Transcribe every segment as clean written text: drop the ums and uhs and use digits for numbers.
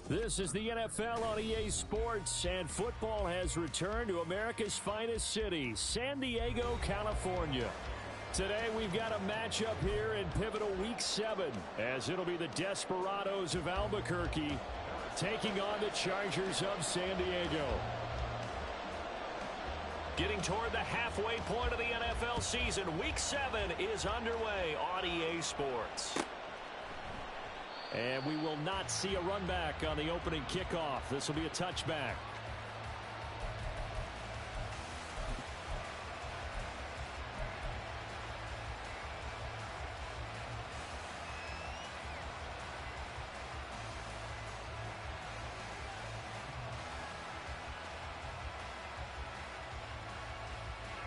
This is the NFL on EA Sports, and football has returned to America's finest city, San Diego, California. Today we've got a matchup here in pivotal Week 7, as it'll be the Desperados of Albuquerque taking on the Chargers of San Diego. Getting toward the halfway point of the NFL season, Week 7 is underway on EA Sports. And we will not see a run back on the opening kickoff. This will be a touchback.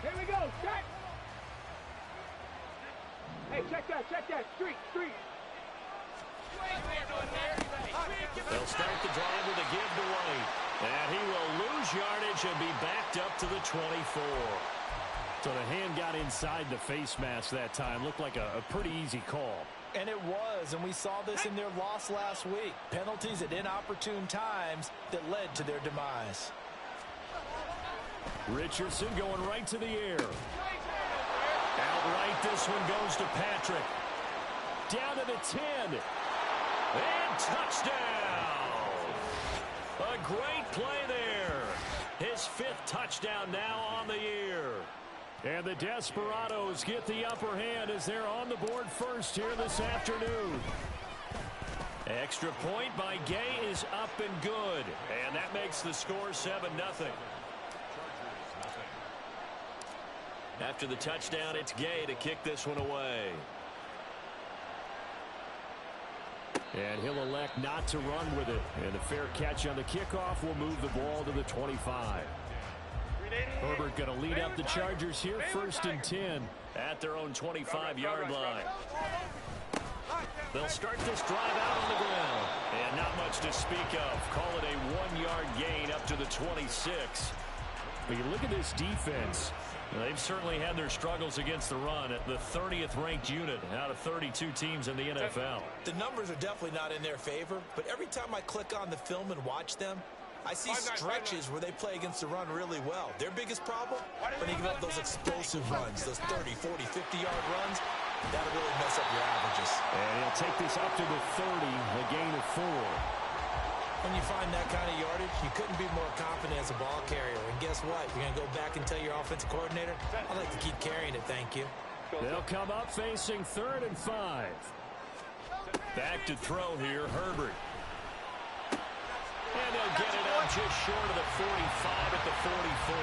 Here we go, check! Hey, check that, street! They'll start the drive with a give to White. And he will lose yardage and be backed up to the 24. So the hand got inside the face mask that time. Looked like a pretty easy call. And it was, and we saw this in their loss last week. Penalties at inopportune times that led to their demise. Richardson going right to the air. Outright, this one goes to Patrick. Down to the 10. And touchdown! A great play there. His 5th touchdown now on the year. And the Desperados get the upper hand as they're on the board first here this afternoon. Extra point by Gay is up and good. And that makes the score 7-0. After the touchdown, it's Gay to kick this one away. And he'll elect not to run with it. And a fair catch on the kickoff will move the ball to the 25. Herbert going to lead up the Chargers here, 1st and 10 at their own 25-yard line. They'll start this drive out on the ground. And not much to speak of. Call it a 1-yard gain up to the 26. But you look at this defense. They've certainly had their struggles against the run at the 30th ranked unit out of 32 teams in the NFL. The numbers are definitely not in their favor, but every time I click on the film and watch them, I see stretches where they play against the run really well. Their biggest problem? When they give up those explosive runs, those 30, 40, 50-yard runs, that'll really mess up your averages. And he'll take this up to the 30, a gain of 4. When you find that kind of yardage, you couldn't be more confident as a ball carrier. And guess what? You're going to go back and tell your offensive coordinator, I'd like to keep carrying it, thank you. They'll come up facing 3rd and 5. Back to throw here, Herbert. And they'll get it up just short of the 45 at the 44.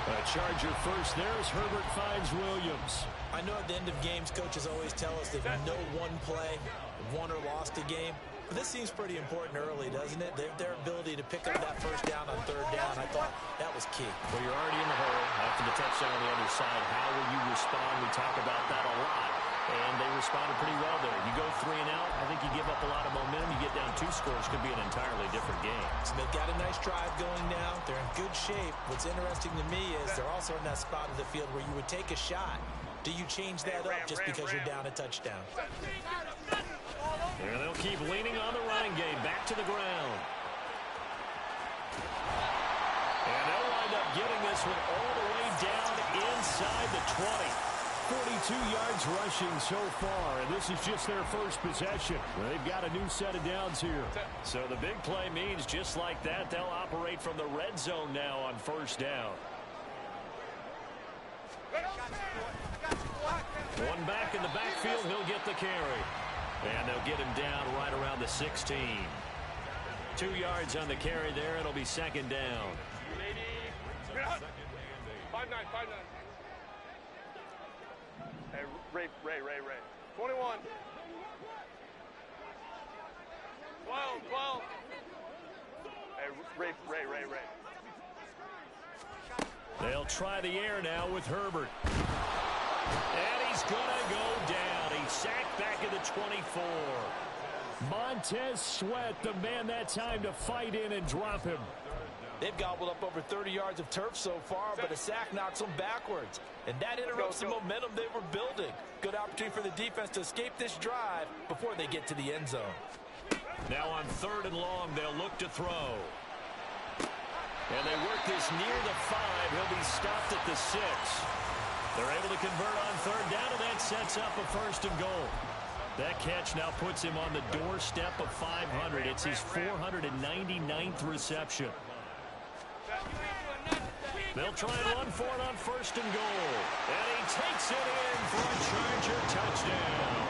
A Charger first there as Herbert finds Williams. I know at the end of games, coaches always tell us that no one play won or lost a game. But this seems pretty important early, doesn't it? Their ability to pick up that first down on 3rd down, I thought that was key. Well, you're already in the hole after the touchdown on the other side. How will you respond? We talk about that a lot. And they responded pretty well there. You go 3 and out, I think you give up a lot of momentum. You get down 2 scores, could be an entirely different game. So they've got a nice drive going now. They're in good shape. What's interesting to me is they're also in that spot of the field where you would take a shot. Do you change that up just because you're down a touchdown? And they'll keep leaning on the running game. Back to the ground. And they'll wind up getting this one all the way down inside the 20. 42 yards rushing so far, and this is just their first possession. They've got a new set of downs here. So the big play means just like that, they'll operate from the red zone now on 1st down. One back in the backfield, he'll get the carry. And they'll get him down right around the 16. 2 yards on the carry there. It'll be 2nd down. 5-9. Hey, Ray. 21. 12. Hey, Ray. They'll try the air now with Herbert. And he's going to go down. He's sacked back at the 24. Montez Sweat, the man that time to fight in and drop him. They've gobbled up over 30 yards of turf so far, but a sack knocks them backwards. And that interrupts the momentum they were building. Good opportunity for the defense to escape this drive before they get to the end zone. Now on 3rd and long, they'll look to throw. And they work this near the 5. He'll be stopped at the 6. They're able to convert on 3rd down, and that sets up a 1st and goal. That catch now puts him on the doorstep of 500. It's his 499th reception. They'll try and run for it on 1st and goal. And he takes it in for a Charger touchdown.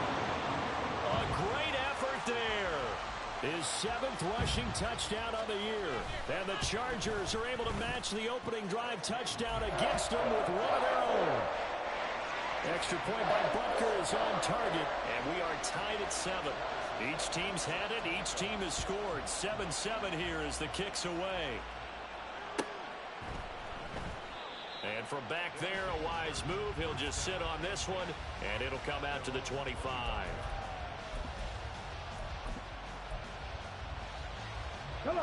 A great effort there. His 7th rushing touchdown of the year. And the Chargers are able to match the opening drive touchdown against them with one of their own. Extra point by Butker is on target, and we are tied at 7. Each team's had it. Each team has scored. 7-7 here as the kick's away. And from back there, a wise move. He'll just sit on this one, and it'll come out to the 25.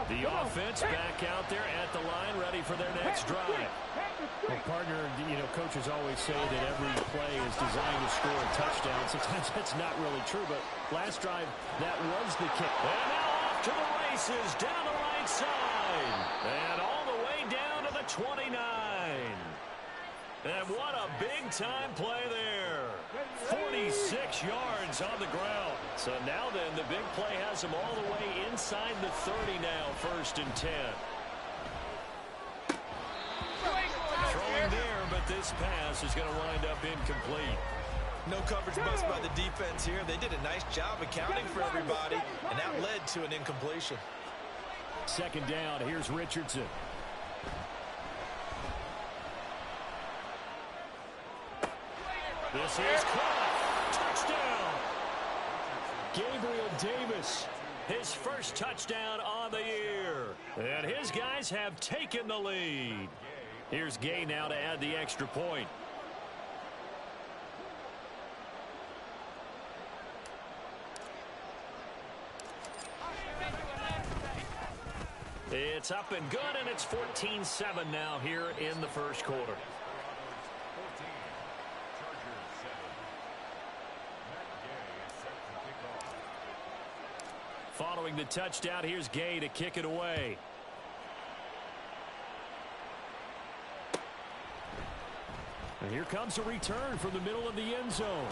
The offense back out there at the line, ready for their next drive. Well, partner, coaches always say that every play is designed to score a touchdown. Sometimes that's not really true, but last drive, that was the kick. And now off to the races, down the right side. And all the way down to the 29. And what a big-time play there. 46 yards on the ground. So now then, the big play has him all the way inside the 30 now, 1st and 10. Throwing there, but this pass is going to wind up incomplete. No coverage bust by the defense here. They did a nice job accounting for everybody, and that led to an incompletion. 2nd down, here's Richardson. This is caught. Touchdown. Gabriel Davis, his 1st touchdown on the year. And his guys have taken the lead. Here's Gay now to add the extra point. It's up and good, and it's 14-7 now here in the 1st quarter. Following the touchdown, here's Gay to kick it away. And here comes a return from the middle of the end zone.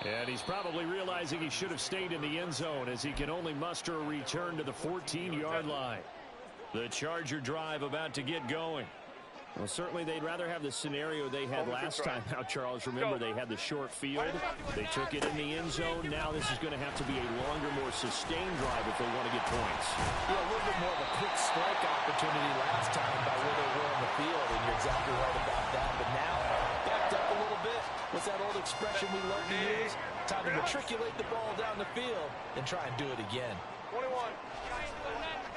And he's probably realizing he should have stayed in the end zone as he can only muster a return to the 14-yard line. The Charger drive about to get going. Well, certainly they'd rather have the scenario they had last time out, Charles. Remember, they had the short field. They took it in the end zone. Now this is going to have to be a longer, more sustained drive if they want to get points. Yeah, a little bit more of a quick strike opportunity last time by where they were on the field, and you're exactly right about that. But now, backed up a little bit. What's that old expression we love to use? Time to matriculate the ball down the field and try and do it again. 21.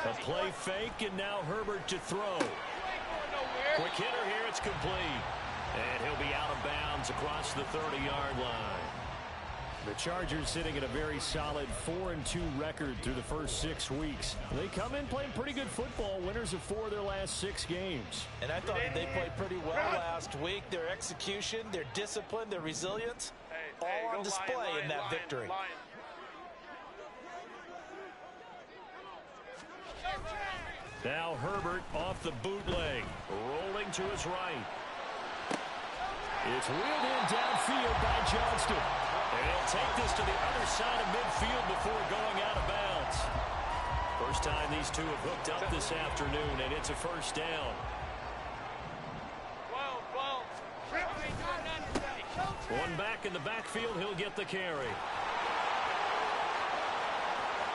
A play fake, and now Herbert to throw. Quick hitter here, it's complete. And he'll be out of bounds across the 30-yard line. The Chargers sitting at a very solid 4-2 record through the first 6 weeks. They come in playing pretty good football, winners of 4 of their last 6 games. And I thought that they played pretty well last week. Their execution, their discipline, their resilience, all on display in that victory. Now Herbert off the bootleg, rolling to his right. It's wheeled in downfield by Johnston. And he'll take this to the other side of midfield before going out of bounds. First time these two have hooked up this afternoon, and it's a 1st down. 12. One back in the backfield, he'll get the carry.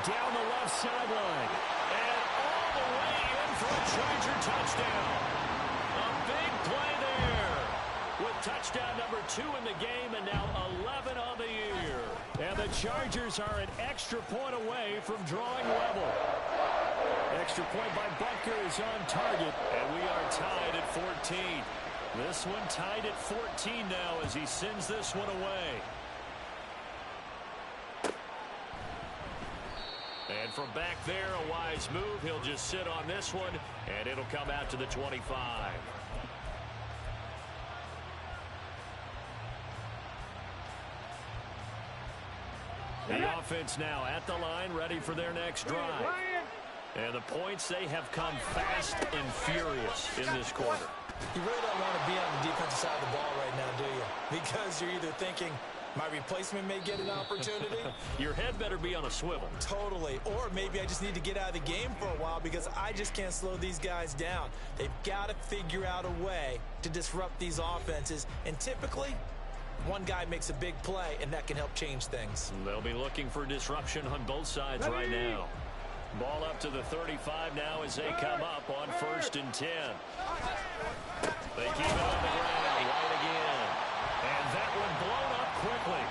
Down the left sideline. And all the way in for a Charger touchdown. A big play there. With touchdown number 2 in the game and now 11 on the year. And the Chargers are an extra point away from drawing level. Extra point by Butker is on target, and we are tied at 14. This one tied at 14 now as he sends this one away. And from back there, a wise move. He'll just sit on this one, and it'll come out to the 25. The offense now at the line, ready for their next drive. And the points, they have come fast and furious in this quarter. You really don't want to be on the defensive side of the ball right now, do you? Because you're either thinking, my replacement may get an opportunity. Your head better be on a swivel. Totally. Or maybe I just need to get out of the game for a while because I just can't slow these guys down. They've got to figure out a way to disrupt these offenses. And typically, one guy makes a big play, and that can help change things. They'll be looking for disruption on both sides right now. Ball up to the 35 now as they come up on 1st and 10. They keep it on the ground right again. And that one blown up quickly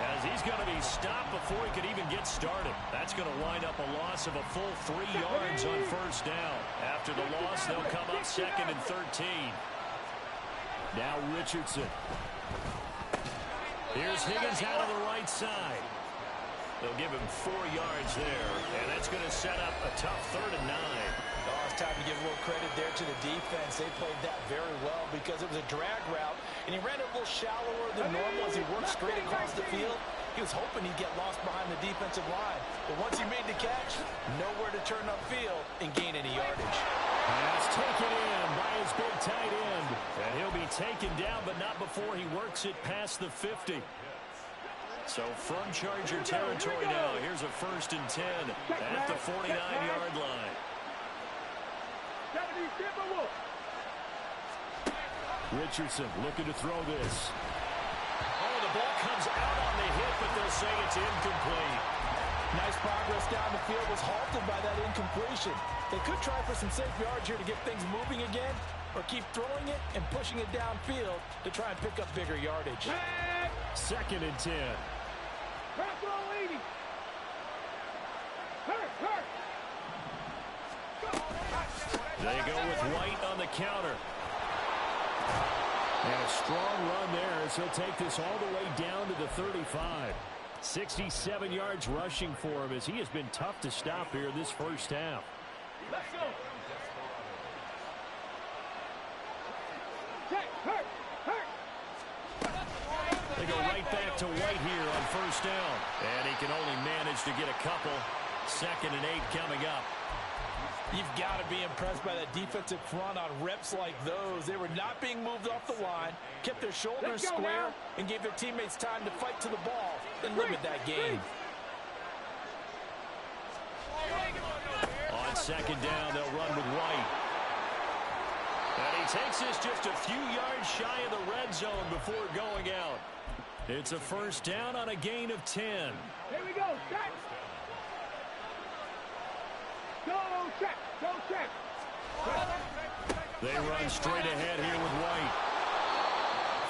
as he's going to be stopped before he could even get started. That's going to wind up a loss of a full 3 yards on 1st down. After the loss, they'll come up 2nd and 13. Now Richardson. Here's Higgins out of the right side. They'll give him 4 yards there, and that's going to set up a tough 3rd and 9. Oh, it's time to give a little credit there to the defense. They played that very well because it was a drag route, and he ran it a little shallower than normal as he worked straight across the field. He was hoping he'd get lost behind the defensive line, but once he made the catch, nowhere to turn upfield and gain any yardage. Pass taken in by his big tight end, and he'll be taken down, but not before he works it past the 50. So from Charger territory now, here's a 1st and 10 at the 49-yard line. Richardson looking to throw this. Oh, the ball comes out on the hit, but they'll say it's incomplete. Nice progress down the field was halted by that incompletion. They could try for some safe yards here to get things moving again, or keep throwing it and pushing it downfield to try and pick up bigger yardage. 2nd and 10. They go with White on the counter. And a strong run there as he'll take this all the way down to the 35. 67 yards rushing for him as he has been tough to stop here this 1st half. Let's go. They go right back to White here on 1st down. And he can only manage to get a couple. 2nd and 8 coming up. You've got to be impressed by that defensive front on reps like those. They were not being moved off the line, kept their shoulders square, and gave their teammates time to fight to the ball and limit that game. On 2nd down, they'll run with White. And he takes this just a few yards shy of the red zone before going out. It's a 1st down on a gain of 10. Here we go. Check. Go check. Go check. They run straight ahead here with White.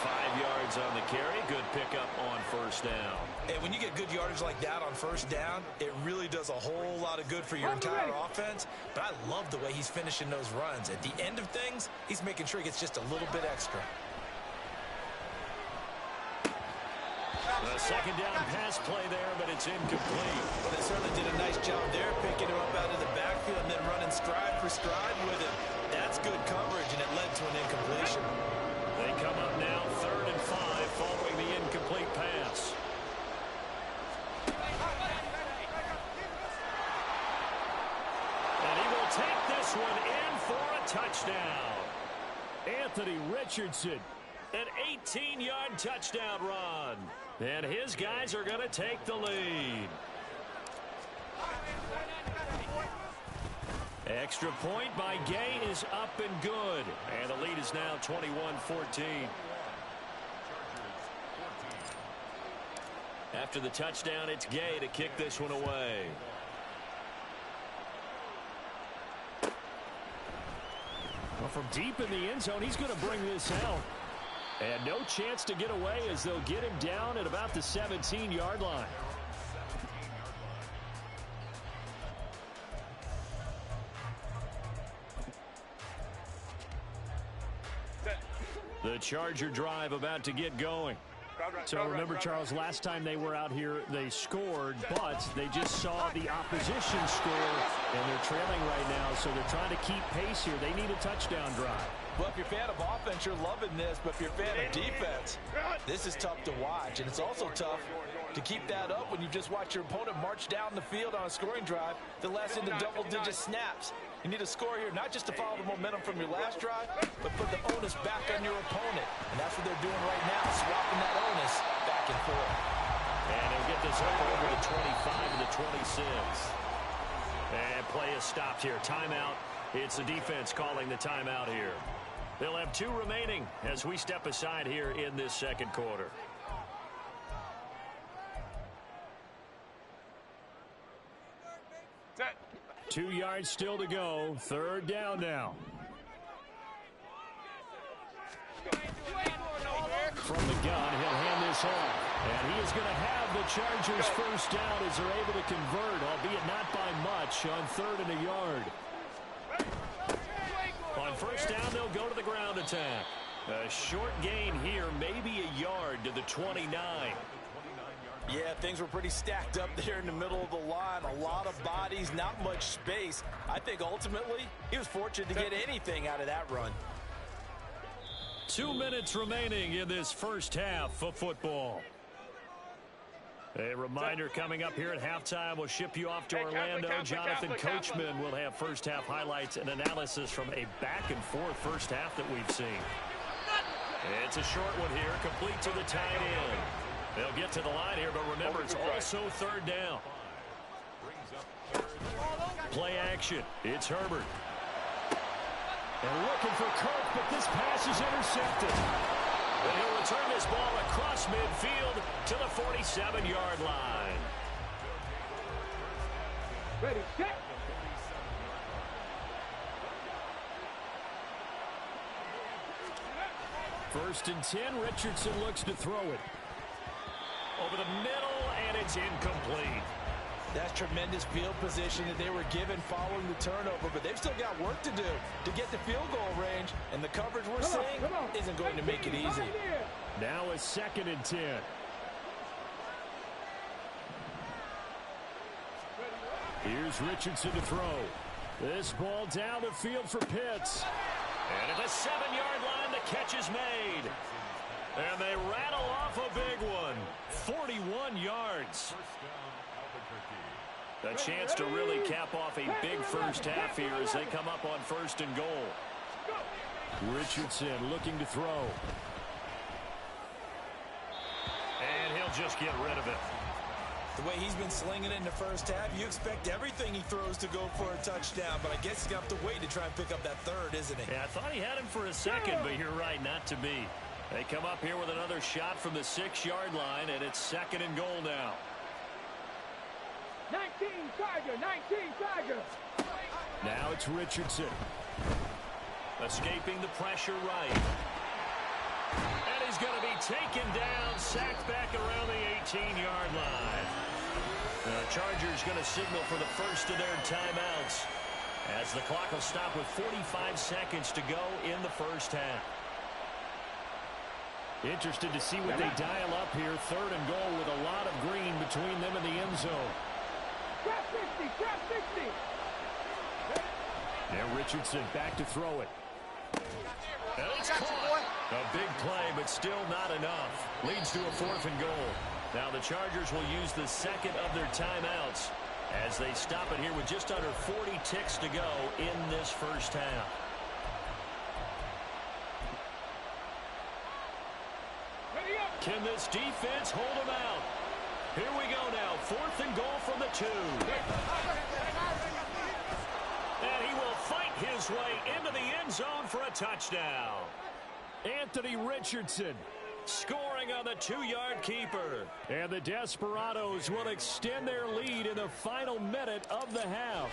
5 yards on the carry. Good pickup on 1st down. And when you get good yardage like that on 1st down, it really does a whole lot of good for your entire offense. But I love the way he's finishing those runs. At the end of things, he's making sure he gets just a little bit extra. A 2nd down pass play there, but it's incomplete. Well, they certainly did a nice job there, picking him up out of the backfield and then running stride for stride with him. That's good coverage, and it led to an incompletion. They come up now 3rd and 5 following the incomplete pass. And he will take this one in for a touchdown. Anthony Richardson, an 18-yard touchdown run. And his guys are going to take the lead. Extra point by Gay is up and good. And the lead is now 21-14. After the touchdown, it's Gay to kick this one away. Well, from deep in the end zone, he's going to bring this out. And no chance to get away as they'll get him down at about the 17-yard line. The Charger drive about to get going. So remember, Charles, last time they were out here, they scored, but they just saw the opposition score, and they're trailing right now, so they're trying to keep pace here. They need a touchdown drive. Well, if you're a fan of offense, you're loving this. But if you're a fan of defense, this is tough to watch. And it's also tough to keep that up when you just watch your opponent march down the field on a scoring drive that lasts into double-digit snaps. You need a score here, not just to follow the momentum from your last drive, but put the onus back on your opponent. And that's what they're doing right now, swapping that onus back and forth. And he'll get this up over the 25 and the 26. And play is stopped here. Timeout. It's the defense calling the timeout here. They'll have 2 remaining as we step aside here in this second quarter. Set. 2 yards still to go. Third down now. From the gun, he'll hand this off. And he is going to have the Chargers first down as they're able to convert, albeit not by much, on 3rd and a yard. On first down, they'll go to the ground attack. A short gain here, maybe a yard to the 29. Yeah, things were pretty stacked up there in the middle of the line. A lot of bodies, not much space. I think ultimately he was fortunate to get anything out of that run. 2 minutes remaining in this first half of football. A reminder coming up here at halftime. We'll ship you off to Orlando. Jonathan Coachman will have first half highlights and analysis from a back and forth first half that we've seen. It's a short one here, complete to the tight end. They'll get to the line here, but remember, it's also 3rd down. Play action. It's Herbert. And looking for Kirk, but this pass is intercepted. And he'll return this ball across midfield to the 47-yard line. Ready, set. First and 10, Richardson looks to throw it. Over the middle, and it's incomplete. That's tremendous field position that they were given following the turnover, but they've still got work to do to get to field goal range, and the coverage we're seeing isn't going to make it easy. Now a 2nd and 10. Here's Richardson to throw. This ball down the field for Pitts. And at the 7-yard line, the catch is made. And they rattle off a big one. 41 yards. A chance to really cap off a big first half here as they come up on 1st and goal. Richardson looking to throw. And he'll just get rid of it. The way he's been slinging it in the first half, you expect everything he throws to go for a touchdown, but I guess he's going to have to wait to try and pick up that 3rd, isn't he? Yeah, I thought he had him for a second, but you're right, not to be. They come up here with another shot from the 6-yard line, and it's 2nd and goal now. 19 Tiger, 19 Tiger. Now it's Richardson. Escaping the pressure right. And he's going to be taken down, sacked back around the 18-yard line. The Chargers going to signal for the first of their timeouts as the clock will stop with 45 seconds to go in the first half. Interested to see what they dial up here. 3rd and goal with a lot of green between them and the end zone. Trap 60, trap 60. Now Richardson back to throw it. And it's caught. A big play, but still not enough. Leads to a 4th and goal. Now the Chargers will use the 2nd of their timeouts as they stop it here with just under 40 ticks to go in this first half. Can this defense hold them out? Here we go now. 4th and goal from the 2. And he will fight his way into the end zone for a touchdown. Anthony Richardson scoring on the 2-yard keeper. And the Desperados will extend their lead in the final minute of the half.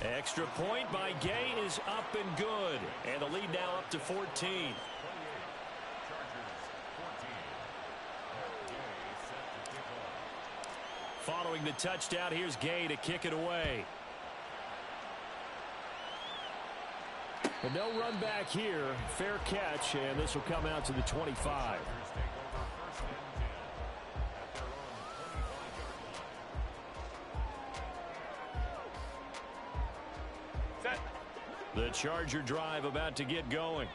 Extra point by Gay is up and good. And the lead now up to 14. Following the touchdown, here's Gay to kick it away. And no run back here. Fair catch, and this will come out to the 25. Set. The Charger drive about to get going.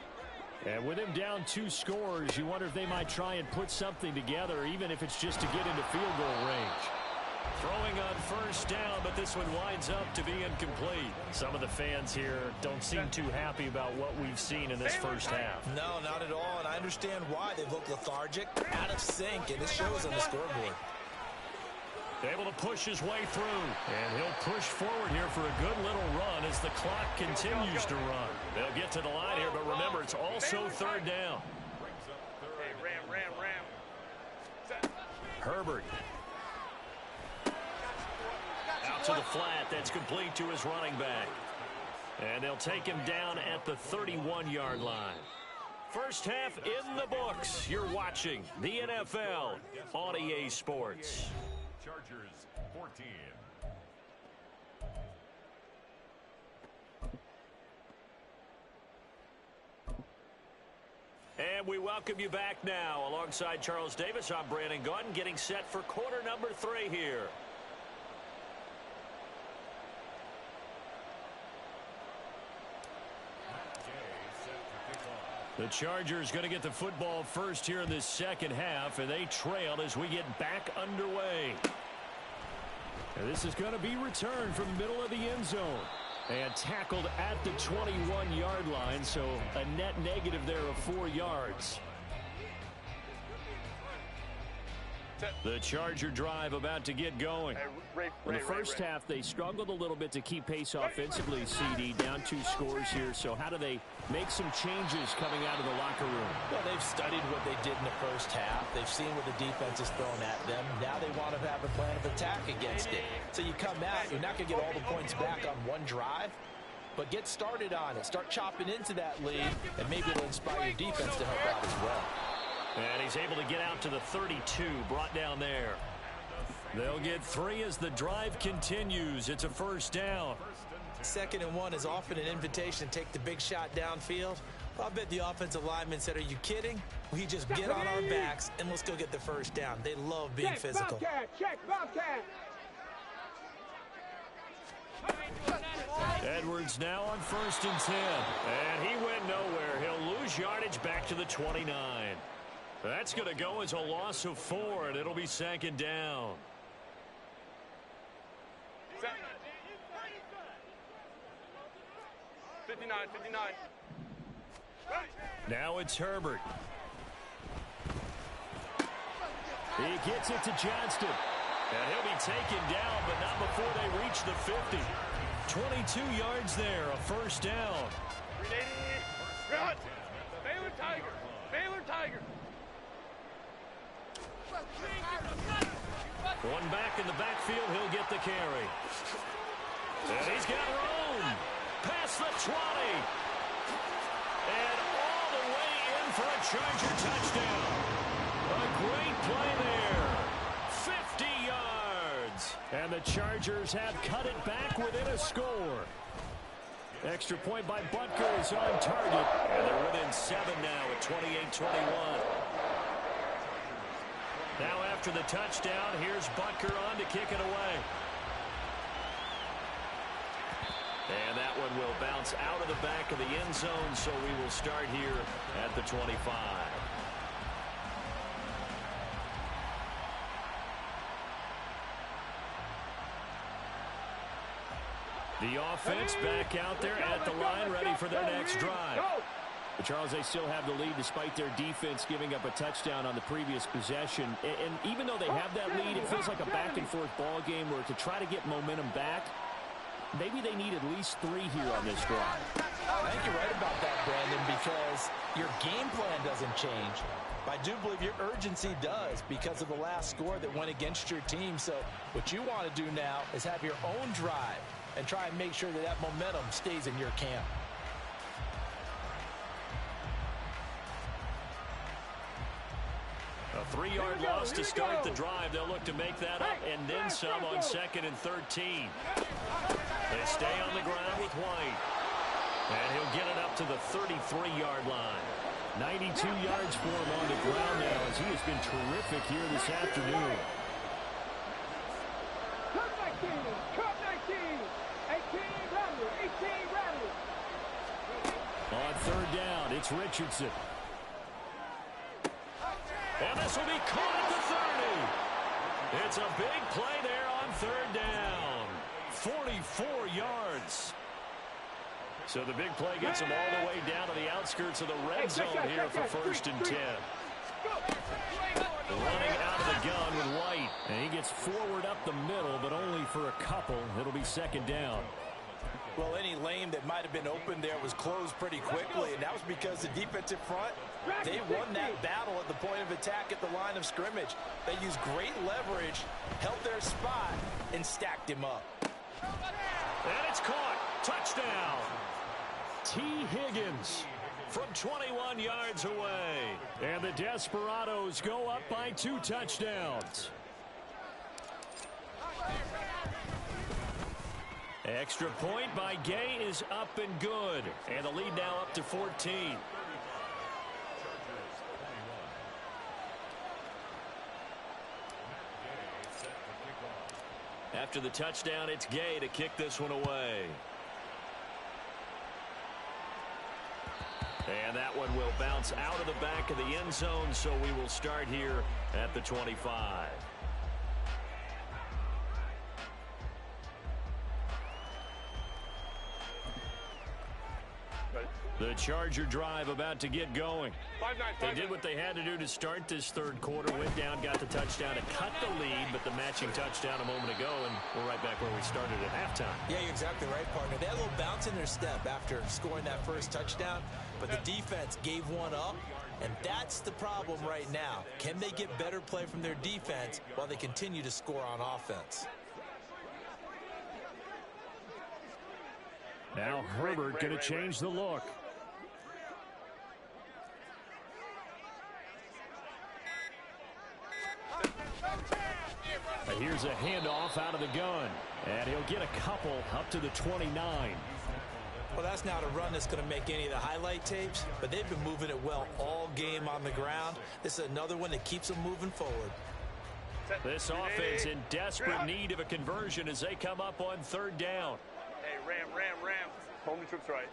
And with him down 2 scores, you wonder if they might try and put something together, even if it's just to get into field goal range. Throwing on first down, but this one winds up to be incomplete. Some of the fans here don't seem too happy about what we've seen in this first half. No, not at all, and I understand why. They look lethargic, out of sync, and it shows on the scoreboard. Able to push his way through, and he'll push forward here for a good little run as the clock continues to run. They'll get to the line here, but remember, it's also third down. Herbert. Out to the flat. That's complete to his running back. And they'll take him down at the 31-yard line. First half in the books. You're watching the NFL on EA Sports. Chargers 14. And we welcome you back now. Alongside Charles Davis, I'm Brandon Gaudin, getting set for quarter number 3 here. The Chargers going to get the football first here in this second half, and they trail as we get back underway. And this is going to be returned from the middle of the end zone and tackled at the 21-yard line, so a net negative there of 4 yards. The Charger drive about to get going. In the first half, they struggled a little bit to keep pace offensively, CD, down 2 scores here. So how do they make some changes coming out of the locker room? Well, they've studied what they did in the first half. They've seen what the defense has thrown at them. Now they want to have a plan of attack against it. So you come out, you're not going to get all the points back on one drive, but get started on it. Start chopping into that lead, and maybe it'll inspire your defense to help out as well. And he's able to get out to the 32, brought down there. They'll get 3 as the drive continues. It's a first down. 2nd and 1 is often an invitation to take the big shot downfield. I bet the offensive lineman said, are you kidding? We just get on our backs and let's go get the first down. They love being physical. Check, Bobcat. Edwards now on 1st and 10. And he went nowhere. He'll lose yardage back to the 29. That's going to go as a loss of 4, and it'll be 2nd down. Set. 59. Now it's Herbert. He gets it to Johnston. And he'll be taken down, but not before they reach the 50. 22 yards there, a first down. Baylor Tiger. One back in the backfield, he'll get the carry. And he's got room. Past the 20. And all the way in for a Charger touchdown. A great play there. 50 yards. And the Chargers have cut it back within a score. Extra point by Butker is on target. And they're within 7 now at 28-21. Now after the touchdown, here's Butker on to kick it away. And that one will bounce out of the back of the end zone, so we will start here at the 25. The offense back out there at the line, ready for their next drive. But Charles, they still have the lead despite their defense giving up a touchdown on the previous possession. And even though they have that lead, it feels like a back-and-forth ball game where to try to get momentum back, maybe they need at least 3 here on this drive. I think you're right about that, Brandon, because your game plan doesn't change. I do believe your urgency does because of the last score that went against your team. So what you want to do now is have your own drive and try and make sure that that momentum stays in your camp. A 3-yard loss to start the drive. They'll look to make that up and then some on 2nd and 13. They stay on the ground with White. And he'll get it up to the 33-yard line. 92 yards for him on the ground now as he has been terrific here this afternoon. Cut 19, 18, Rattler. it's Richardson. And this will be caught at the 30. It's a big play there on third down. 44 yards. So the big play gets him all the way down to the outskirts of the red zone here for first and 10. Running out of the gun with White. And he gets forward up the middle, but only for a couple. It'll be second down. Well, any lane that might have been open there was closed pretty quickly, and that was because the defensive front, they won that battle at the point of attack at the line of scrimmage. They used great leverage, held their spot, and stacked him up. And it's caught. Touchdown. T. Higgins from 21 yards away. And the Desperados go up by 2 touchdowns. Extra point by Gay is up and good. And the lead now up to 14. After the touchdown, it's Gay to kick this one away. And that one will bounce out of the back of the end zone, so we will start here at the 25. The Charger drive about to get going. They did what they had to do to start this third quarter. Went down, got the touchdown to cut the lead, but the matching touchdown a moment ago, and we're right back where we started at halftime. Yeah, you're exactly right, partner. They had a little bounce in their step after scoring that first touchdown, but the defense gave one up, and that's the problem right now. Can they get better play from their defense while they continue to score on offense? Now Herbert going to change the look. Here's a handoff out of the gun. And he'll get a couple up to the 29. Well, that's not a run that's going to make any of the highlight tapes, but they've been moving it well all game on the ground. This is another one that keeps them moving forward. This offense in desperate need of a conversion as they come up on third down. Hey, Ram. Home troops right.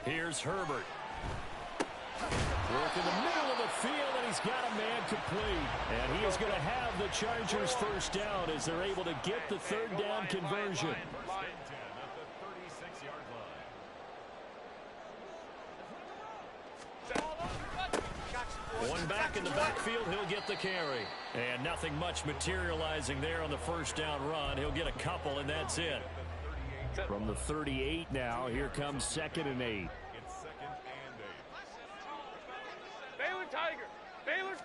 Here's Herbert. Work in the middle of the field, and he's got a man complete. And he is going to have the Chargers first down as they're able to get the third down conversion. One back in the backfield, he'll get the carry. And nothing much materializing there on the first down run. He'll get a couple, and that's it. From the 38 now, here comes 2nd and 8. Baylor Tiger. Baylor.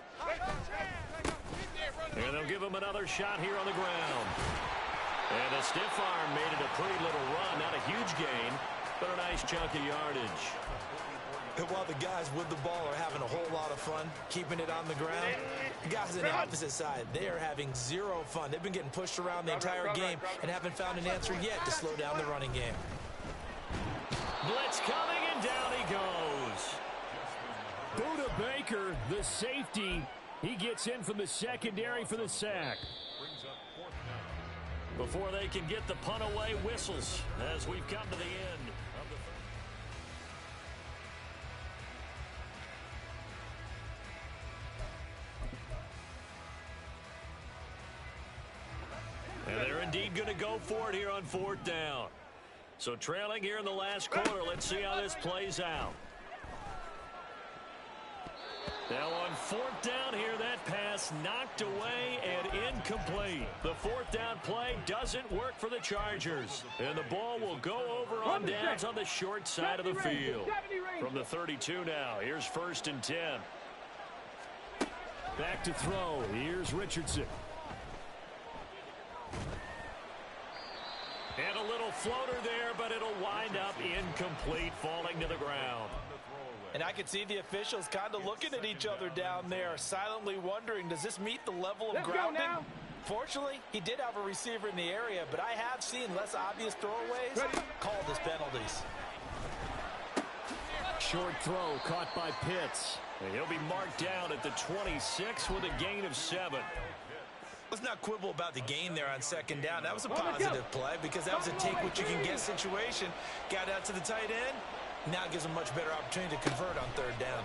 And they'll give him another shot here on the ground. And a stiff arm made it a pretty little run. Not a huge gain, but a nice chunk of yardage. And while the guys with the ball are having a whole lot of fun keeping it on the ground, the guys on the opposite side, they are having zero fun. They've been getting pushed around the entire game and haven't found an answer yet to slow down the running game. Blitz coming, and down he goes. Buda Baker, the safety, he gets in from the secondary for the sack. Before they can get the punt away, whistles as we've come to the end of the and they're indeed going to go for it here on fourth down. So trailing here in the last quarter, let's see how this plays out. Now on fourth down here, that pass knocked away and incomplete. The fourth down play doesn't work for the Chargers. And the ball will go over on downs on the short side of the field. From the 32 now, here's 1st and 10. Back to throw, here's Richardson. And a little floater there, but it'll wind up incomplete, falling to the ground. And I could see the officials kind of looking at each other down there, silently wondering, does this meet the level of grounding? Fortunately, he did have a receiver in the area, but I have seen less obvious throwaways called as penalties. Short throw caught by Pitts. And he'll be marked down at the 26 with a gain of 7. Let's not quibble about the gain there on second down. That was a positive play because that was a take-what-you-can-get situation. Got out to the tight end, Now it gives them much better opportunity to convert on third down.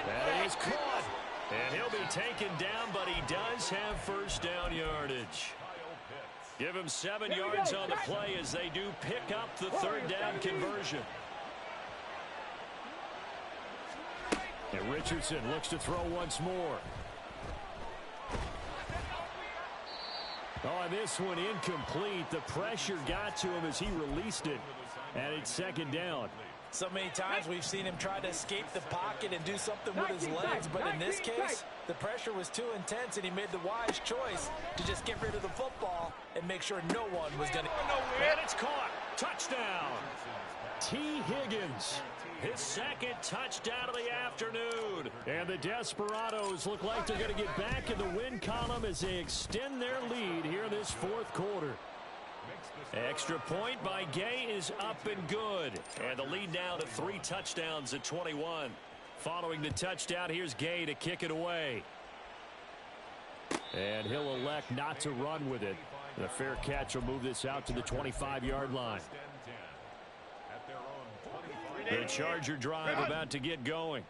That is caught. And he'll be taken down, but he does have first down yardage. Give him 7 yards on the play as they do pick up the third down conversion. And Richardson looks to throw once more. Oh, this one incomplete. The pressure got to him as he released it. And it's second down. So many times we've seen him try to escape the pocket and do something with his legs, but in this case, the pressure was too intense, and he made the wise choice to just get rid of the football and make sure no one was going to... And it's caught. Touchdown. T. Higgins. His second touchdown of the afternoon. And the Desperados look like they're going to get back in the win column as they extend their lead here in this fourth quarter. Extra point by Gay is up and good. And the lead now to 3 touchdowns at 21. Following the touchdown, here's Gay to kick it away. And he'll elect not to run with it. The fair catch will move this out to the 25-yard line. The Charger drive about to get going.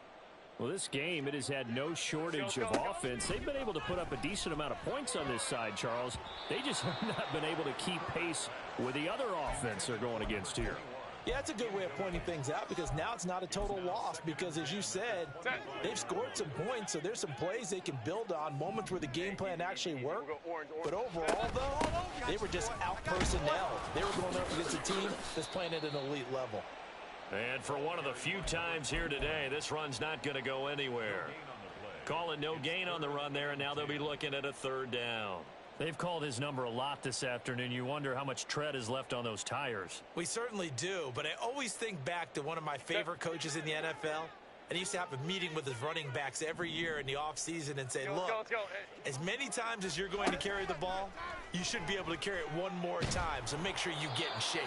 Well, this game, it has had no shortage of offense. They've been able to put up a decent amount of points on this side, Charles. They just have not been able to keep pace with the other offense they're going against here. Yeah, that's a good way of pointing things out, because now it's not a total loss, because as you said, they've scored some points, so there's some plays they can build on, moments where the game plan actually worked. But overall, though, they were just out-personnel. They were going up against a team that's playing at an elite level. And for one of the few times here today, this run's not going to go anywhere. Calling no gain on the run there, and now they'll be looking at a third down. They've called his number a lot this afternoon. You wonder how much tread is left on those tires. We certainly do, but I always think back to one of my favorite coaches in the NFL. And he used to have a meeting with his running backs every year in the offseason and say, look, as many times as you're going to carry the ball, you should be able to carry it one more time, so make sure you get in shape.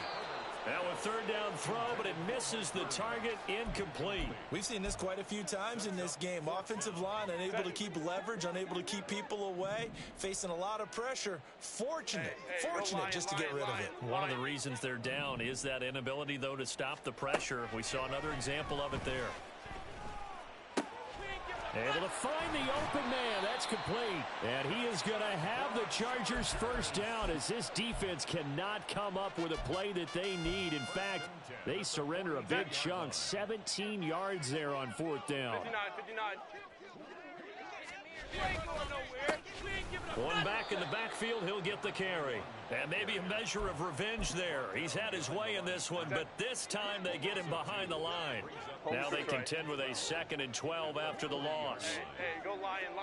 Now a third down throw, but it misses the target, incomplete. We've seen this quite a few times in this game. Offensive line unable to keep leverage, unable to keep people away, facing a lot of pressure. Fortunate just to get rid of it. One of the reasons they're down is that inability, though, to stop the pressure. We saw another example of it there. Able to find the open man. That's complete. And he is going to have the Chargers first down, as this defense cannot come up with a play that they need. In fact, they surrender a big chunk. 17 yards there on fourth down. 59. One back in the backfield, he'll get the carry. And maybe a measure of revenge there. He's had his way in this one, but this time they get him behind the line. Now they contend with a 2nd and 12 after the loss. Hey, go Lion.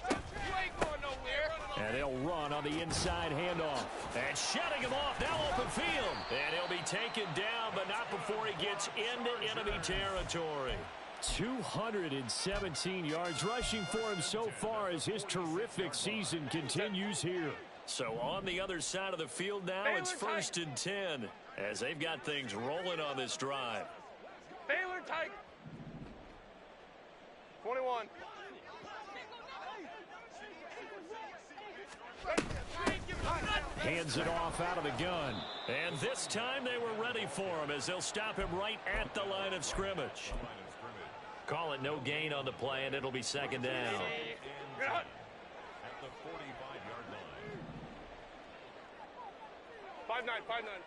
You ain't going nowhere. And they'll run on the inside handoff. And shutting him off, now open field. And he'll be taken down, but not before he gets into enemy territory. 217 yards rushing for him so far as his terrific season continues here. So on the other side of the field now, it's 1st and 10 as they've got things rolling on this drive. Baylor Tiger. 21. Hands it off out of the gun. And this time they were ready for him as they'll stop him right at the line of scrimmage. Call it no gain on the play, and it'll be 2nd down. At the 45-yard line. 5-9.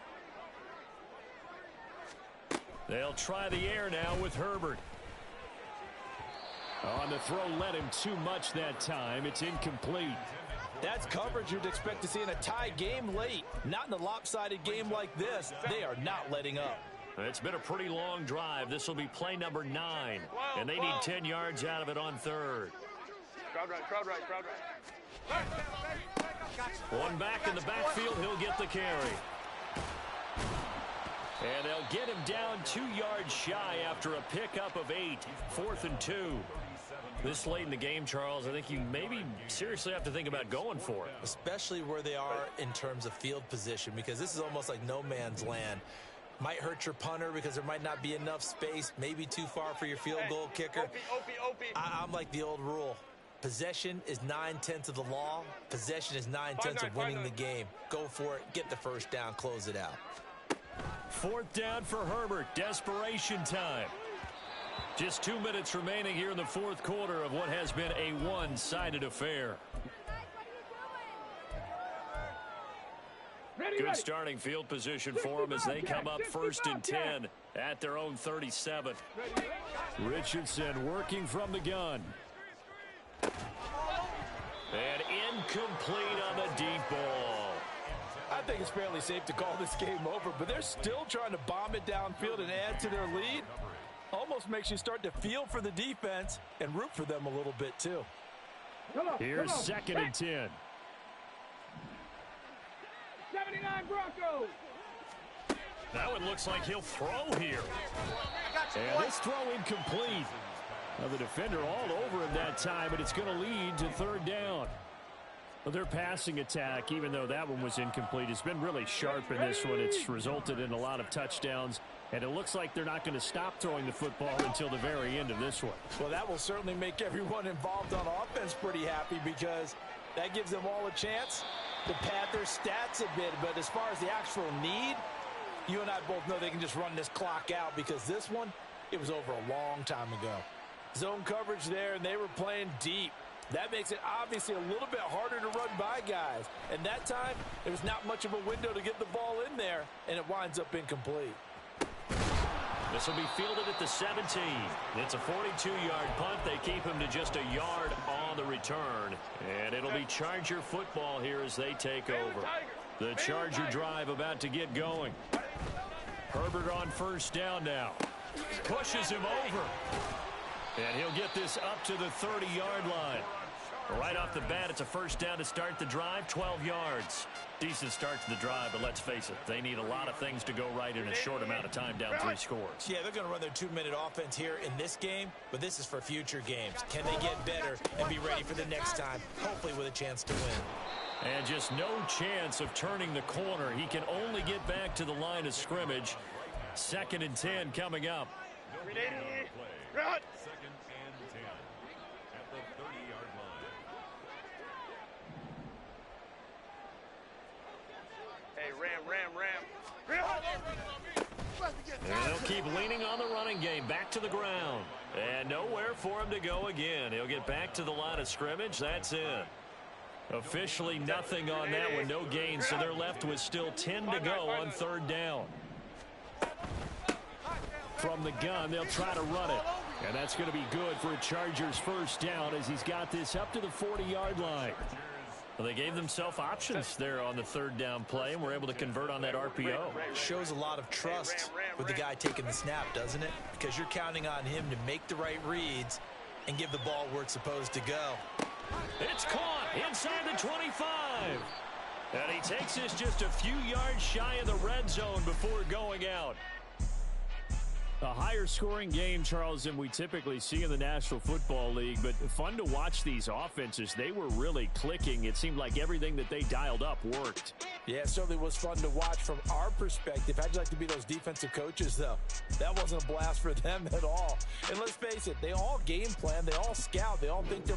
They'll try the air now with Herbert. On the throw, led him too much that time. It's incomplete. That's coverage you'd expect to see in a tie game late. Not in a lopsided game like this. They are not letting up. It's been a pretty long drive. This will be play number 9. And they need 10 yards out of it on 3rd. Crowd right. One back in the backfield. He'll get the carry. And they'll get him down 2 yards shy after a pickup of 8. 4th and 2. This late in the game, Charles, I think you maybe seriously have to think about going for it. Especially where they are in terms of field position, because this is almost like no man's land. Might hurt your punter because there might not be enough space, maybe too far for your field goal kicker. I'm like the old rule. Possession is 9/10 of the law. Possession is 9/10 of winning the game. Go for it. Get the first down. Close it out. 4th down for Herbert. Desperation time. Just 2 minutes remaining here in the 4th quarter of what has been a one-sided affair. Good starting field position for them as they come up 1st and 10 at their own 37. Richardson working from the gun. And incomplete on the deep ball. I think it's fairly safe to call this game over, but they're still trying to bomb it downfield and add to their lead. Almost makes you start to feel for the defense and root for them a little bit too. Here's 2nd and 10. 79 Broncos. Now it looks like he'll throw here. And this throw incomplete. Now the defender all over him that time, but it's going to lead to 3rd down. Well, their passing attack, even though that one was incomplete, has been really sharp in this one. It's resulted in a lot of touchdowns, and it looks like they're not going to stop throwing the football until the very end of this one. Well, that will certainly make everyone involved on offense pretty happy because that gives them all a chance to pad their stats a bit. But as far as the actual need, you and I both know they can just run this clock out because this one, it was over a long time ago. Zone coverage there, and they were playing deep. That makes it obviously a little bit harder to run by guys. And that time, there was not much of a window to get the ball in there, and it winds up incomplete. This will be fielded at the 17. It's a 42-yard punt. They keep him to just a yard on the return. And it'll be Charger football here as they take over. The Charger drive about to get going. Herbert on 1st down now. Pushes him over. And he'll get this up to the 30-yard line. Right off the bat, it's a 1st down to start the drive, 12 yards. Decent start to the drive, but let's face it, they need a lot of things to go right in a short amount of time, down 3 scores. Yeah, they're going to run their 2-minute offense here in this game, but this is for future games. Can they get better and be ready for the next time, hopefully with a chance to win? And just no chance of turning the corner. He can only get back to the line of scrimmage. 2nd and 10 coming up. Run. 2nd and 10 at the 30-yard line. Hey, ram. And they'll keep leaning on the running game. Back to the ground. And nowhere for him to go again. He'll get back to the line of scrimmage. That's it. Officially nothing on that one. No gain. So they're left with still 10 to go on 3rd down. From the gun, they'll try to run it. And that's going to be good for a Chargers 1st down as he's got this up to the 40-yard line. Well, they gave themselves options there on the 3rd down play and were able to convert on that RPO. Shows a lot of trust with the guy taking the snap, doesn't it? Because you're counting on him to make the right reads and give the ball where it's supposed to go. It's caught inside the 25. And he takes this just a few yards shy of the red zone before going out. A higher scoring game, Charles, than we typically see in the National Football League, but fun to watch these offenses. They were really clicking. It seemed like everything that they dialed up worked. Yeah, it certainly was fun to watch from our perspective. How'd you like to be those defensive coaches, though? That wasn't a blast for them at all. And let's face it, they all game plan, they all scout, they all think they're